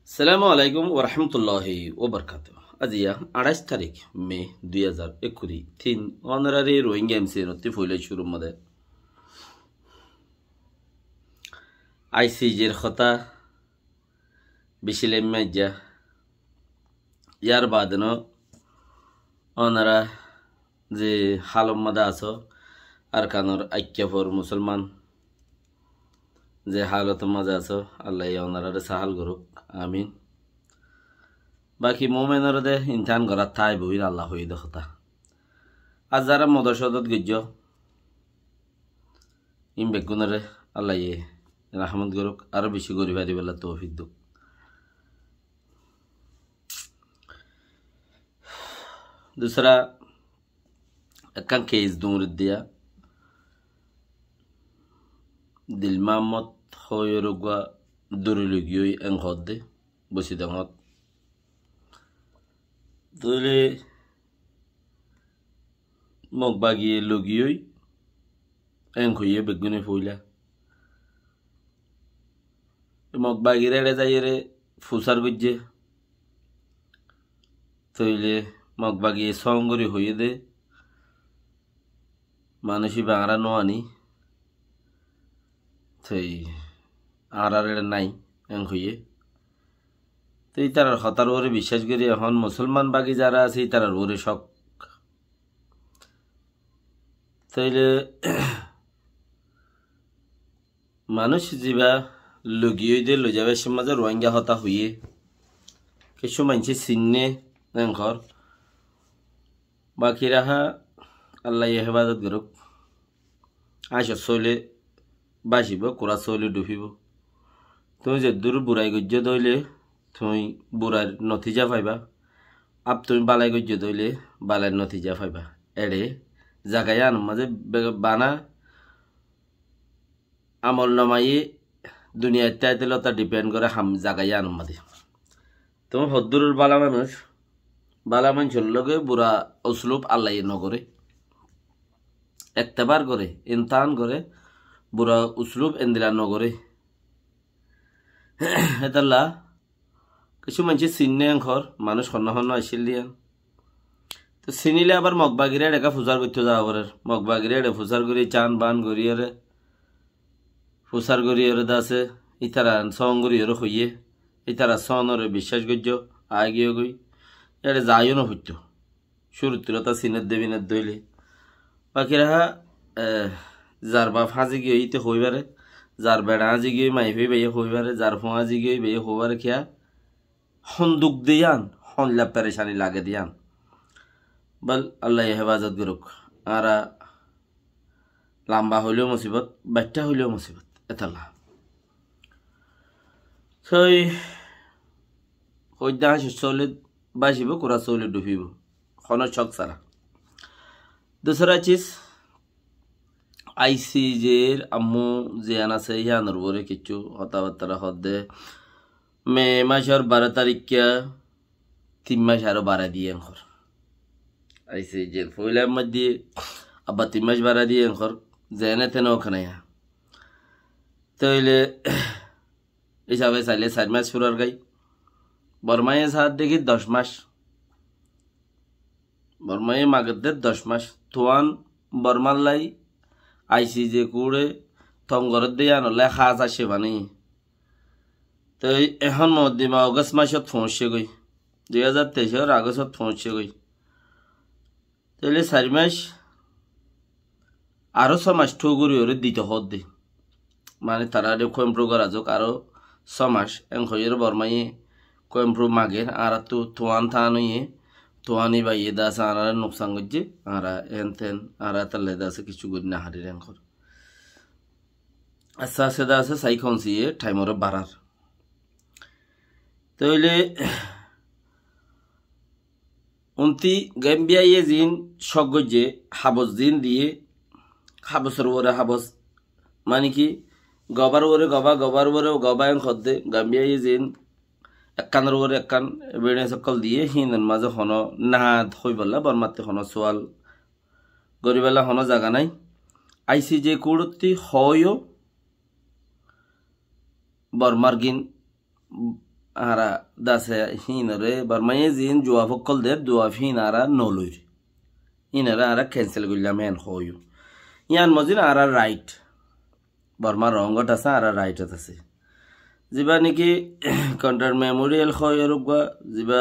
আসসালামু আলাইকুম ওরহমতুল্লাহি ওবরকাতুহ। আজিয়া 28 তারিখ মে 2021 তিন অনারারি রোহিঙ্গা এমসি নতি ফুলে শুরু মদে আইসিজের খতা বিশিলে মেজা ইয়ার বাদনো অনারা যে হালম মাদা আছো আর কানোর আইক্যফর মুসলমান যে হালত মাঝে আছো আল্লাহ অনারারে সাহাল করুক, আমিন। বাকি মোমেনের দে ইনসান করার ঠাই বহির আল্লাহ হই দেখতা। আর যারা মদরসদত গজ্য ইম বেগুনরে আল্লাহ রাহমত করুক, আরো বেশি গরিব হারি বেলা তৌফিক দুক। दूसरा একান কেস দূর দিয়া দিল মামত হয়রুগা দুরুলুগিয়ই এং হদ্দে বসি দঙত দলে মগ বাগিয়ে লগিয়ই এং হইয়ে বেগুনে ফইলা মগ বাগিরে যাইরে ফুসার গজ্জে তইলে মগ বাগিয়ে সঙ্গরি হইয়ে দে মানুষই বাংলা নোয়ানি থই আর নাই এং হইয়ে তো তার হতার ওরে বিশ্বাস করি এখন মুসলমান বাকি যারা আছে তার ওরে শখ তাইলে মানুষ যা লগিয়ে দিয়ে লো যাবে সে মাঝে রোহিঙ্গা হতা হইয়ে কিছু মানছে চিনে ঘর বাকি রাহা আল্লাহ হেফাজত করুক। আইসা চলে বাসিব কোরা চলে ডুবিব। তুমি যে দূর বুড়াই গজ্য দইলে তুমি বুড়ার নথিজা পাইবা, আপ তুমি বালাই গজ্য দইলে বালাইয়ের নথিজা পাইবা। এড়ে জাগায় আন মাঝে বানা আমল নামাই দুনিয়া ইত্যাদি লতা ডিপেন্ড করে হাম জাগায় আন মাঝে তুমি হদ্দুরের বালা মানুষের লগে বুড়া উসলুপ আল্লাহ নগরে একটাবার করে ইনতান করে বুড়া উসলুপ এন্দিলা নগরে হেতাল্লা কিছু মানুষ চিনে ঘর মানুষ হন্য হন্য আসিল দিয়ান তো চিনিলে আবার মগবাগিরে একা ফুসার করতে যাওয়া পারে। মগবাগিরে ফুসার করি চান বান গড়িয়ে ফুসার গড়িয়ে দাসে ইতারা সং গড়িয়ে হইয়ে ইতারা সনরে বিশ্বাস গজ্য আগিয়ে গই এড়ে যাইও না হইত শুরু তুলতা চিনের দেবিনের দইলে বাকি রাহা যার বাপ হাজি গিয়ে ইতে হইবারে, যার বেড়া হাজি গিয়ে মাইফি বেয়ে হইবারে, যার ফোঁ হাজি গিয়ে বেয়ে হইবারে খেয়া হন্দুক দিয়ান হনলা পেরেশানি লাগে দিয়ান বল আল্লাহ হেফাজত করুক। আরা লম্বা হইলেও মুসিবত, বাচ্চা হইলেও মুসিবত এতাল্লা সই হইদা হাসি চলে বাসিব কোরা চলে ডুবিব খনের ছক সারা। दूसरा चीज আইসিজের আম্মু যে আনাছে ইয়ানোর বরে কিছু হতাবার্তারা হদ্দে মে মাসের 12 তারিখে 3 মাস আরো বাড়া দিয়ে এনখর আইসিজের ফইলার মধ্যে আবার 3 মাস বাড়া দিয়ে এনখর জেনে তেন ওখানে তাইলে হিসাবে চাইলে 4 মাস ফুরার গাই বর্মায়ে সাত দেখি 10 মাস বর্মায়ে মাগদের 10 মাস তোয়ান বর্মাল্লাই আইসিজে কুড়ে থঙ্গর দিয়ে আনলে খাজ আসে বানি তো এখন মধ্যমা অগস্ট মাসত পৌঁছে গই 2023 আগস্টত পৌঁছে গই তাহলে 4 মাস আরো 6 মাস ঠুগুরি ওরে দিতে হদ দে মানে তারা কম্প্রো করা যোগ আরো 6 মাস এন হইয়ের বর্মায়ে কম্প্রো মাগে আর তো তোয়ান থানুয়ে তোয়ানি বা ইয়ে দাস আর নুকসান গজ্জে আর এনতেন আর তালে দাসে কিছু গুড না হারি রেঙ্কর আচ্ছা সে দাসে সাইখন সিয়ে টাইমর বাড়ার তাইলে উনতি গাম্বিয়া ইয়ে জিন সগজ্জে হাবস জিন দিয়ে হাবসর ওরে হাবস মানে কি গবার ওরে গবার ওরে গবা এন খদ্দে গাম্বিয়া ইয়ে জিন একানোর ওরে একান বেড়ে সকল দিয়ে হিনের মাঝে হন নাহাত হই বললা বর্মাতে হন সোয়াল গরিবেলা হন জায়গা নাই আইসি যে কুড়তি হয়ও বর্মার গিন আরা দাসে হিনরে বর্মায়ে জিন জোয়া ফকল দের জোয়া হিনারা নলুর ইনারা আরা ক্যান্সেল করলাম এন হইউ ইয়ান মজিন আরা রাইট বর্মা রঙ্গট আছে আরা রাইট আছে যিবা নাকি কন্ট্রাক্ট মেমোরিয়াল হয় রুগা যিবা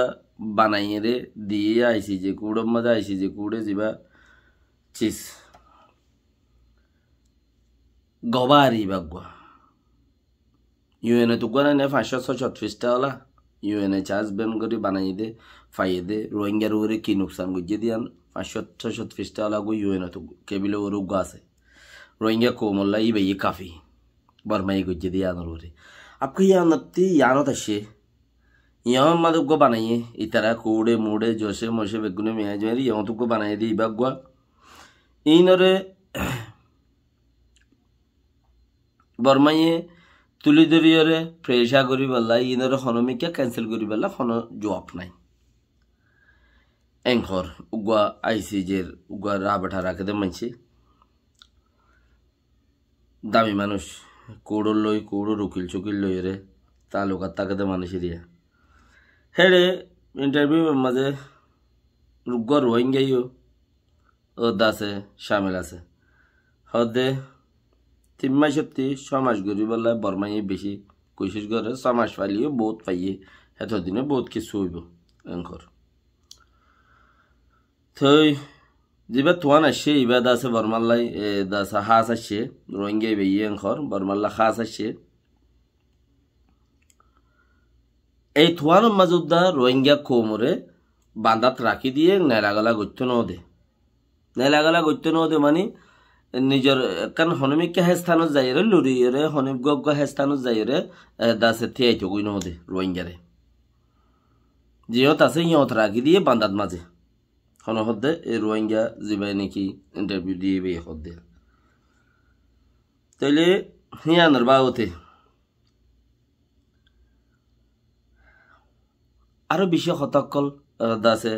বানাইয়ে রে দিয়ে আইসি যে কুড়ম মজা আইসি যে কুড়ে যিবা চিস গবারি বাগুয়া ইউএনএ তো গনা নে 536টা হলা ইউএনএ চার্জ বেন করে বানাইয়ে দে ফাইয়ে দে রোহিঙ্গার ওরে কি নুকসান গুজে দিয়ান 536টা হলা গো ইউএনএ তো কেবিলে ওর উগা আছে রোহিঙ্গা কোমল্লা ই বেই কাফি বর্মাই গুজে দিয়ান ওরে आपको यहाँ नत्ती यानो तशे यहाँ मत को बनाइए इतना कूड़े मूड़े जोशे मोशे बेगुने में जो है यहाँ तुमको बनाई दी बागवा इन और बर्माइए तुली दरी और प्रेशा करी बल्ला इन और खानों में क्या कैंसिल करी बल्ला खानों जॉब नहीं एंकर उगवा आईसीजेर उगवा राह बैठा रखे थे मंचे दामी मानुष কোড়ো লই কোড়ো রুকিল চুকিল লই রে তালুকাত তাকে মানুষের দিয়া হেড়ে ইন্টারভিউ মাঝে রুগ্গ রোহিঙ্গাইও ও দাসে সামিল আছে হদে 3 মাস সত্যি 6 মাস গরি বললে বর্মাই বেশি কোশিশ করে 6 মাস পাইলিও বহুত পাইয়ে এতদিনে বহুত কিছু হইব এঙ্কর থই जिबा तुआन आशे इबा दासे बर्माल्लाई दासा हास आशे रोहिंग्या बेये एंखर बर्माल्ला खास आशे এই তুয়ান মাজুদ্দা রোহিঙ্গা কোমরে বান্দাত রাখি দিয়ে নেলাগালা গত্য নদে মানে নিজের কান হনমিক হেস্থানত যাইরে লুরিরে হনিব গগ হেস্থানত যাইরে দাসে থিয়াই তো গই নদে রোহিঙ্গারে জিয়ত আছে ইয়ত রাখি দিয়ে বান্দাত মাঝে হন হদ্দে এই রোহিঙ্গা জিবাই নাকি ইন্টারভিউ দিয়ে বে হদ্দে তাইলে হিয়ানর বাউতে আরো বেশি হতাকল দাসে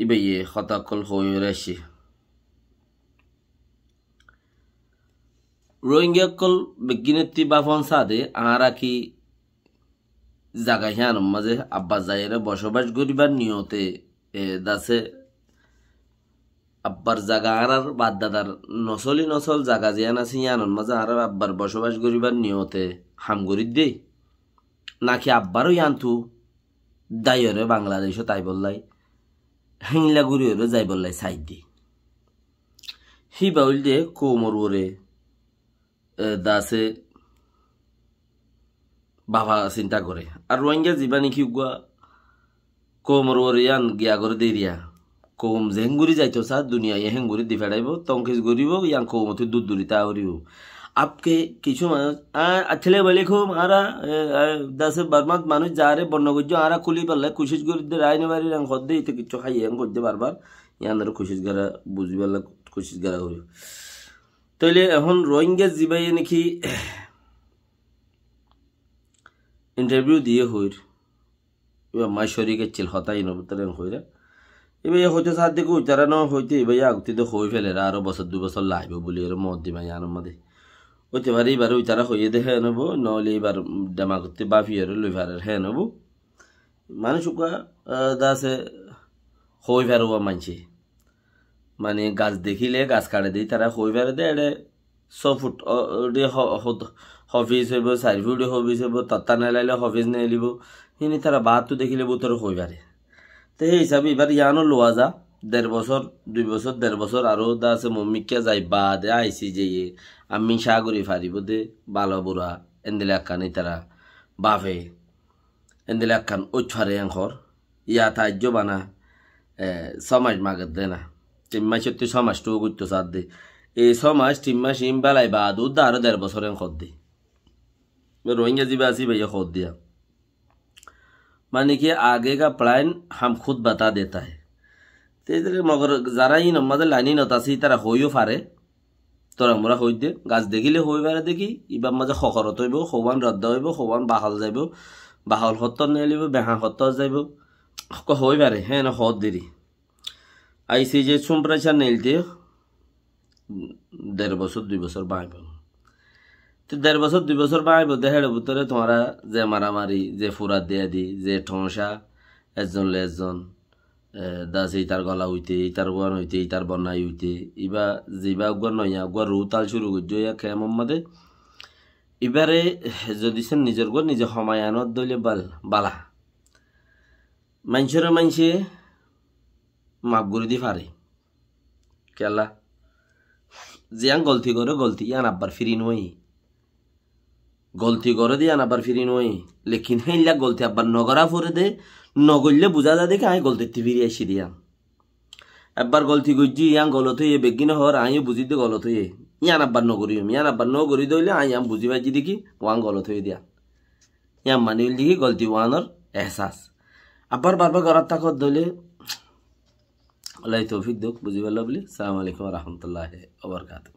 ইবেয়ে হতাকল হয়ে রাশি রোহিঙ্গা কল বেগিনেতি বাফন সাদে আরা কি জায়গা হিয়ান মাঝে আব্বা যাইরে বসবাস করিবার নিয়তে দাসে আব্বার জায়গা আর বাদ দাদার নসল জায়গা জিয়ান আছে ইয়ানন মাঝে আর আব্বার বসবাস করিবার নিয়তে হামগরিত দে নাকি আব্বারও ইয়ান্তু দায়রে বাংলাদেশও তাই বললাই হিংলা গুড়িও যাই বললাই সাইড দি হি বাউল দে কোমর ওরে দাসে বাবা চিন্তা করে আর রোহিঙ্গা জীবানি কি গুয়া কোমর ওরে ইয়ান গিয়া করে দিয়ে দিয়া কোম যে হেঙ্গুরি যাইতো সা দুনিয়া ইয়ে হেঙ্গুরি দি ফেড়াইব তংকেশ গরিব ইয়ান কোমত দূর দূরি তা করিব আপকে কিছু মানুষ আছলে বলে খুব আরা দাসে বর্মাত মানুষ যা রে বর্ণগজ্য আরা কুলি পারলে কুশিস গরিদের আইনে বাড়ি রাং হদ্দে ইতে কিছু খাই এম করতে বারবার ইয়ান ধরে কুশিস গারা বুঝি পারলে কুশিস গারা করি তাইলে এখন রোহিঙ্গা জিবাই নাকি ইন্টারভিউ দিয়ে হইর এবার মাই শরীরের চিল হতাই নবতরে হইরা এবার হইতে সাত দিকে উচ্চারা না হইতে এবার আগতে তো হয়ে ফেলে আরো বছর 2 বছর লাগবে বলি এর মত দিবা ইয়ানোর মধ্যে হইতে পারে এবার উচ্চারা হইয়ে দেখে নেবো নহলে এবার ডামা করতে বাফিয়ে লই ফারের হ্যাঁ নেবো মানুষ দাসে হই ফেরব মানছে মানে গাছ দেখিলে গাছ কাটে দিই তারা হই ফেরে দেয় এটা 100 ফুট হফিজ হইব 4 ফুট হফিজ হইব তত্তা নেলাইলে হফিজ নেলিব হিনি তারা বাহাত্তু দেখিলে বুতর হই পারে তো সেই হিসাবে এবার ইয়ানো লোয়া যা 1.5 বছর 2 বছর 1.5 বছর আরো দাসে মম্মিকা যাই বাদে আইসি যে আমি সাগরি ফারিব দে বালো বুড়া এন্দিলে আকানি তারা বাফে এন্দিলে আকান উচ্ছারে এঙ্কর ইয়া তাজ্য বানা সমাজ মাগত দে না 3 মাস সত্যি সমাজটু গুত্ত সাদ দে এই সমাজ 3 মাস ইম বেলায় বাদ উদ্দা আরো 1.5 বছর এঙ্কর দে रोहिंग्या जी बासी भैया खोद दिया माने कि आगे का प्लान हम खुद बता देता है तो मगर जरा ही नम्माদের লাইনি নতাসি তারা হইও পারে তোরা মোরা হই দে গাছ দেখিলে হই পারে দেখি ইবা মাঝে খখরত হইব খবান রদ্দ হইব খবান বাহাল যাইব বাহাল হত্তর নেলিব বেহা হত্তর যাইব হই পারে হ্যাঁ না হদ দেরি আইসি যে সম্প্রচার নেলতে 1.5 বছর 2 বছর বাইব তো 1.5 বছর 2 বছর বাঁচব দেহের ভিতরে তোমরা যে মারামারি যে ফুরাত দিয়া দি যে ঠংসা একজন লে একজন দাস তার গলা হইতে তার ওয়ান হইতে তার বন্যাই হইতে ইবা জিবা উগার নয়া উগার রুতাল শুরু করছো ইয়া খেমম মাদে এবারে যদি সে নিজের গর নিজে সমায়ানত দইলে বালা মানুষে মাপ করে দি পারে কেলা জিয়ান গলতি করে গলতি ইয়ান আব্বার ফিরি নই গলতি করে দিয়ে আবার ফিরি নই লেকিন হেইলা গলতি আবার নগরা ফরে দে নগরলে বুঝা যা দেখে আমি গলতি ফিরি আসি দিয়া একবার গলতি করছি ইয়ান গলত হয়ে বেগিন হর আমিও বুঝি দে গলত হয়ে ইয়ান আব্বার নগরি দইলে আম বুঝি পাইছি দেখি ওয়ান গলত হয়ে দিয়া ইয়ান মানিল দেখি গলতি ওয়ানোর এহসাস আবার বারবার গড়ার তাকত দইলে আল্লাহ তৌফিক দোক বুঝি পারল বলি সালাম আলাইকুম রহমতুল্লাহ ওয়া বারাকাতুহু।